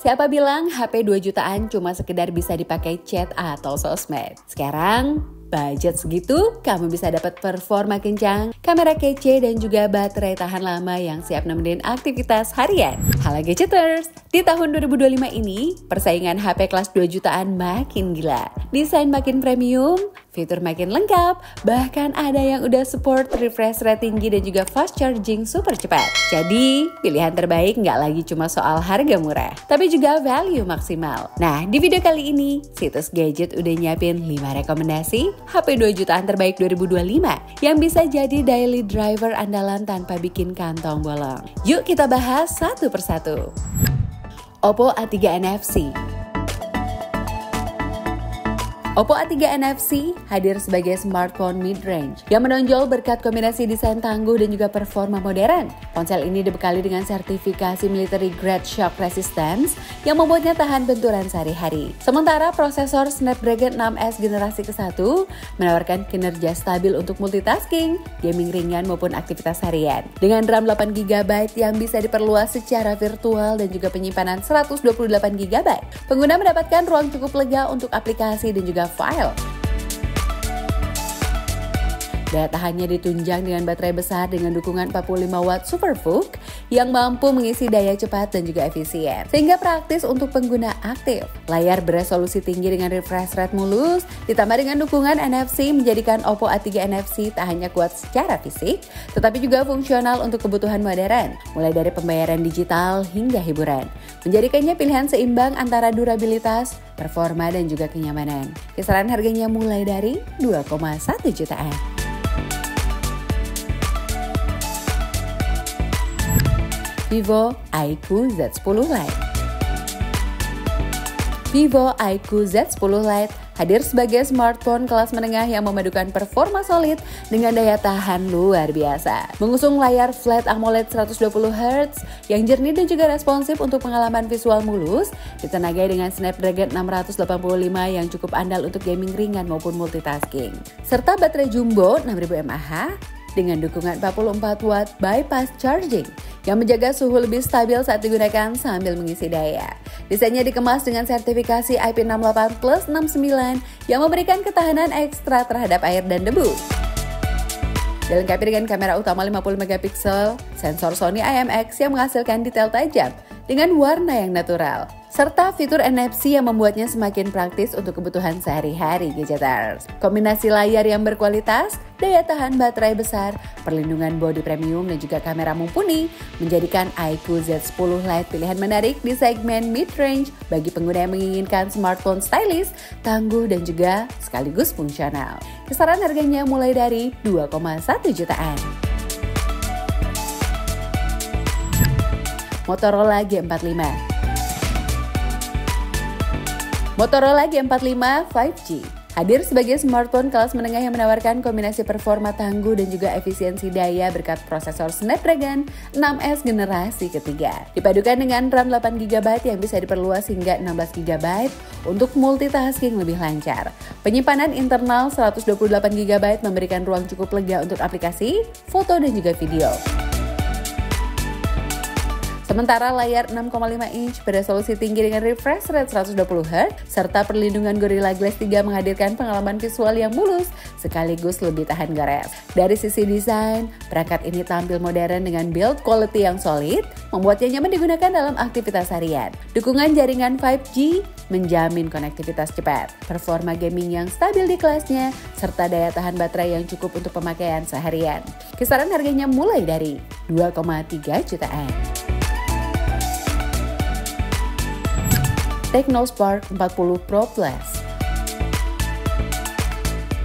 Siapa bilang HP 2 jutaan cuma sekedar bisa dipakai chat atau sosmed? Sekarang, budget segitu, kamu bisa dapat performa kencang, kamera kece, dan juga baterai tahan lama yang siap nemenin aktivitas harian. Halo Gadgeters, di tahun 2025 ini, persaingan HP kelas 2 jutaan makin gila. Desain makin premium, fitur makin lengkap, bahkan ada yang udah support refresh rate tinggi dan juga fast charging super cepat. Jadi, pilihan terbaik nggak lagi cuma soal harga murah, tapi juga value maksimal. Nah, di video kali ini, Situs Gadget udah nyiapin 5 rekomendasi HP 2 jutaan terbaik 2025 yang bisa jadi daily driver andalan tanpa bikin kantong bolong. Yuk kita bahas satu persatu. Oppo A3 NFC. Oppo A3 NFC hadir sebagai smartphone mid-range yang menonjol berkat kombinasi desain tangguh dan juga performa modern. Ponsel ini dibekali dengan sertifikasi military grade shock resistance yang membuatnya tahan benturan sehari-hari. Sementara prosesor Snapdragon 6S generasi ke-1 menawarkan kinerja stabil untuk multitasking, gaming ringan maupun aktivitas harian. Dengan RAM 8GB yang bisa diperluas secara virtual dan juga penyimpanan 128GB, pengguna mendapatkan ruang cukup lega untuk aplikasi dan juga file. Daya tahannya ditunjang dengan baterai besar dengan dukungan 45 watt SuperVOOC yang mampu mengisi daya cepat dan juga efisien, sehingga praktis untuk pengguna aktif. Layar beresolusi tinggi dengan refresh rate mulus, ditambah dengan dukungan NFC menjadikan Oppo A3 NFC tak hanya kuat secara fisik, tetapi juga fungsional untuk kebutuhan modern, mulai dari pembayaran digital hingga hiburan. Menjadikannya pilihan seimbang antara durabilitas, performa, dan juga kenyamanan. Kisaran harganya mulai dari 2,1 jutaan. Vivo iQOO Z10 Lite. Vivo iQOO Z10 Lite hadir sebagai smartphone kelas menengah yang memadukan performa solid dengan daya tahan luar biasa. Mengusung layar flat AMOLED 120Hz yang jernih dan juga responsif untuk pengalaman visual mulus, ditenagai dengan Snapdragon 685 yang cukup andal untuk gaming ringan maupun multitasking. Serta baterai jumbo 6000 mAh dengan dukungan 44 watt bypass charging yang menjaga suhu lebih stabil saat digunakan sambil mengisi daya. Desainnya dikemas dengan sertifikasi IP68+69 yang memberikan ketahanan ekstra terhadap air dan debu. Dilengkapi dengan kamera utama 50MP, sensor Sony IMX yang menghasilkan detail tajam dengan warna yang natural, serta fitur NFC yang membuatnya semakin praktis untuk kebutuhan sehari-hari Gadgeters. Kombinasi layar yang berkualitas, daya tahan baterai besar, perlindungan bodi premium, dan juga kamera mumpuni menjadikan iQOO Z10 Lite pilihan menarik di segmen mid-range bagi pengguna yang menginginkan smartphone stylish, tangguh, dan juga sekaligus fungsional. Kisaran harganya mulai dari 2,1 jutaan. Motorola G45. Motorola G45 5G hadir sebagai smartphone kelas menengah yang menawarkan kombinasi performa tangguh dan juga efisiensi daya berkat prosesor Snapdragon 6S generasi ketiga. Dipadukan dengan RAM 8GB yang bisa diperluas hingga 16GB untuk multitasking lebih lancar. Penyimpanan internal 128GB memberikan ruang cukup lega untuk aplikasi, foto, dan juga video. Sementara layar 6,5 inch beresolusi tinggi dengan refresh rate 120Hz serta perlindungan Gorilla Glass 3 menghadirkan pengalaman visual yang mulus sekaligus lebih tahan gores. Dari sisi desain, perangkat ini tampil modern dengan build quality yang solid, membuatnya nyaman digunakan dalam aktivitas harian. Dukungan jaringan 5G menjamin konektivitas cepat, performa gaming yang stabil di kelasnya, serta daya tahan baterai yang cukup untuk pemakaian seharian. Kisaran harganya mulai dari 2,3 jutaan. TechnoSpark 40 Pro Plus.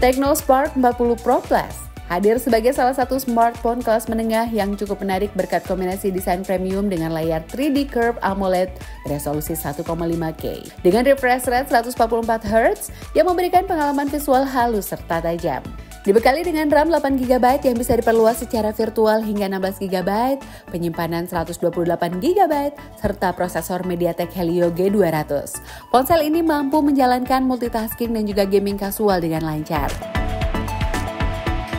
TechnoSpark 40 Pro Plus hadir sebagai salah satu smartphone kelas menengah yang cukup menarik berkat kombinasi desain premium dengan layar 3D Curve AMOLED resolusi 1,5K dengan refresh rate 144Hz yang memberikan pengalaman visual halus serta tajam. Dibekali dengan RAM 8GB yang bisa diperluas secara virtual hingga 16GB, penyimpanan 128GB, serta prosesor MediaTek Helio G200. Ponsel ini mampu menjalankan multitasking dan juga gaming kasual dengan lancar.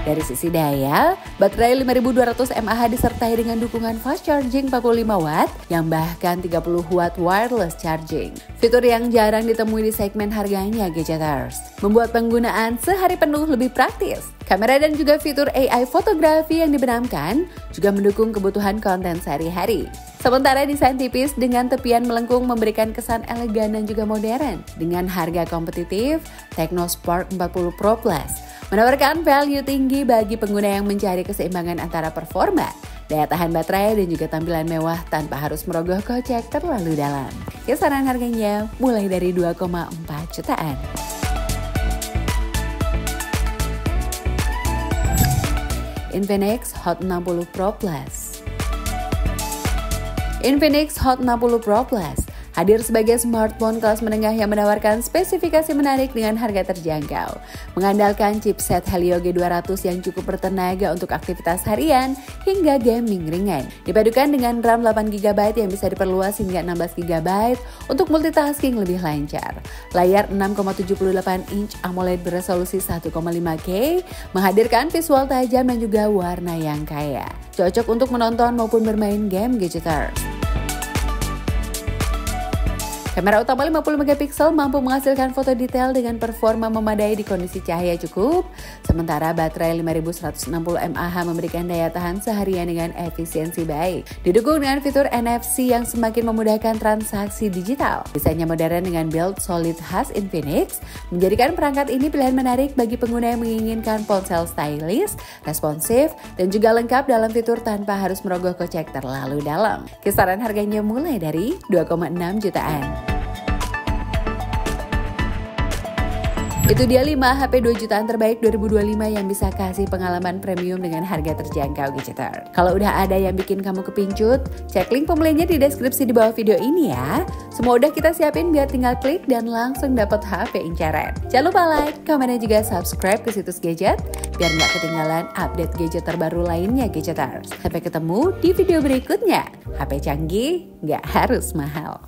Dari sisi daya, baterai 5200 mAh disertai dengan dukungan fast charging 45 watt yang bahkan 30 watt wireless charging. Fitur yang jarang ditemui di segmen harganya gadgeters, membuat penggunaan sehari penuh lebih praktis. Kamera dan juga fitur AI fotografi yang dibenamkan juga mendukung kebutuhan konten sehari-hari. Sementara desain tipis dengan tepian melengkung memberikan kesan elegan dan juga modern. Dengan harga kompetitif, Tecno Spark 40 Pro Plus menawarkan value tinggi bagi pengguna yang mencari keseimbangan antara performa, daya tahan baterai, dan juga tampilan mewah tanpa harus merogoh kocek terlalu dalam. Kisaran harganya mulai dari 2,4 jutaan. Infinix Hot 60 Pro Plus. Infinix Hot 60 Pro Plus hadir sebagai smartphone kelas menengah yang menawarkan spesifikasi menarik dengan harga terjangkau. Mengandalkan chipset Helio G200 yang cukup bertenaga untuk aktivitas harian hingga gaming ringan. Dipadukan dengan RAM 8GB yang bisa diperluas hingga 16GB untuk multitasking lebih lancar. Layar 6,78 inch AMOLED beresolusi 1,5K menghadirkan visual tajam dan juga warna yang kaya. Cocok untuk menonton maupun bermain game gadgeters. Kamera utama 50MP mampu menghasilkan foto detail dengan performa memadai di kondisi cahaya cukup, sementara baterai 5160 mAh memberikan daya tahan seharian dengan efisiensi baik. Didukung dengan fitur NFC yang semakin memudahkan transaksi digital. Desainnya modern dengan build solid khas Infinix, menjadikan perangkat ini pilihan menarik bagi pengguna yang menginginkan ponsel stylish, responsif, dan juga lengkap dalam fitur tanpa harus merogoh kocek terlalu dalam. Kisaran harganya mulai dari 2,6 jutaan. Itu dia 5 HP 2 jutaan terbaik 2025 yang bisa kasih pengalaman premium dengan harga terjangkau gadgeter. Kalau udah ada yang bikin kamu kepincut, cek link pembelinya di deskripsi di bawah video ini ya. Semua udah kita siapin biar tinggal klik dan langsung dapat HP incaran. Jangan lupa like, komen, dan juga subscribe ke situs gadget biar nggak ketinggalan update gadget terbaru lainnya gadgeters. Sampai ketemu di video berikutnya. HP canggih nggak harus mahal.